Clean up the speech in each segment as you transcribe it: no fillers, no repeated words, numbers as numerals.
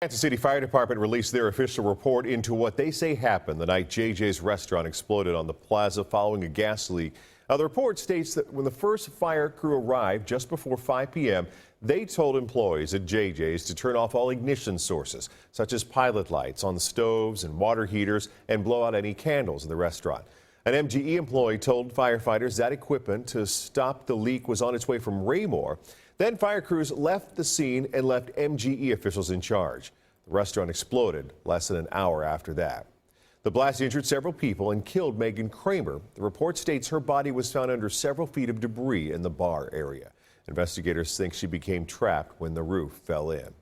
Kansas City Fire Department released their official report into what they say happened the night JJ's restaurant exploded on the plaza following a gas leak. Now, the report states that when the first fire crew arrived just before 5 p.m., they told employees at JJ's to turn off all ignition sources, such as pilot lights on the stoves and water heaters, and blow out any candles in the restaurant. An MGE employee told firefighters that equipment to stop the leak was on its way from Raymore. Then fire crews left the scene and left MGE officials in charge. The restaurant exploded less than an hour after that. The blast injured several people and killed Megan Kramer. The report states her body was found under several feet of debris in the bar area. Investigators think she became trapped when the roof fell in.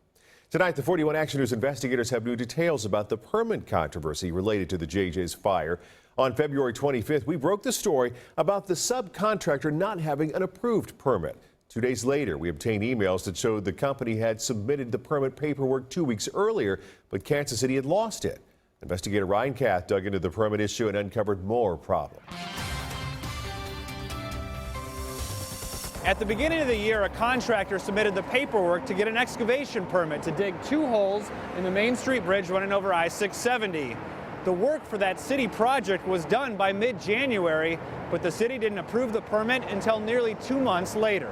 Tonight, the 41 Action News investigators have new details about the permit controversy related to the JJ's fire. On February 25th, we broke the story about the subcontractor not having an approved permit. 2 days later, we obtained emails that showed the company had submitted the permit paperwork 2 weeks earlier, but Kansas City had lost it. Investigator Ryan Kath dug into the permit issue and uncovered more problems. At the beginning of the year, a contractor submitted the paperwork to get an excavation permit to dig 2 holes in the Main Street Bridge running over I-670. The work for that city project was done by mid-January, but the city didn't approve the permit until nearly 2 months later.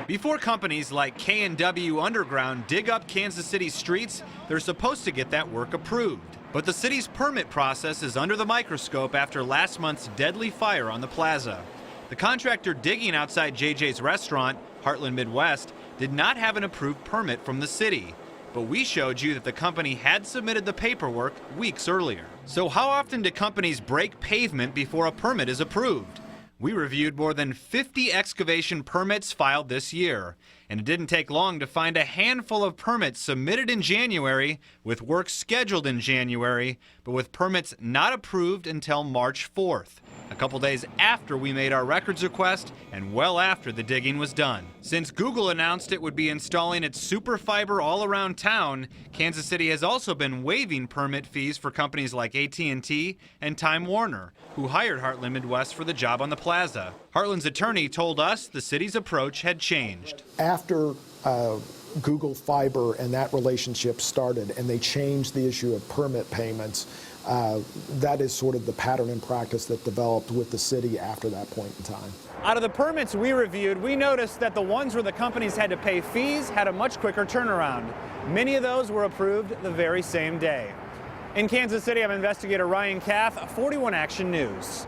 Before companies like K&W Underground dig up Kansas City streets, they're supposed to get that work approved. But the city's permit process is under the microscope after last month's deadly fire on the plaza. The contractor digging outside JJ's restaurant, Heartland Midwest, did not have an approved permit from the city. But we showed you that the company had submitted the paperwork weeks earlier. So how often do companies break pavement before a permit is approved? We reviewed more than 50 excavation permits filed this year, and it didn't take long to find a handful of permits submitted in January with work scheduled in January, but with permits not approved until March 4th. A couple days after we made our records request and well after the digging was done. Since Google announced it would be installing its super fiber all around town, Kansas City has also been waiving permit fees for companies like AT&T and Time Warner, who hired Heartland Midwest for the job on the plaza. Heartland's attorney told us the city's approach had changed. After Google Fiber and that relationship started and they changed the issue of permit payments, that is sort of the pattern and practice that developed with the city after that point in time. Out of the permits we reviewed, we noticed that the ones where the companies had to pay fees had a much quicker turnaround. Many of those were approved the very same day. In Kansas City, I'm investigator Ryan Kath, 41 Action News.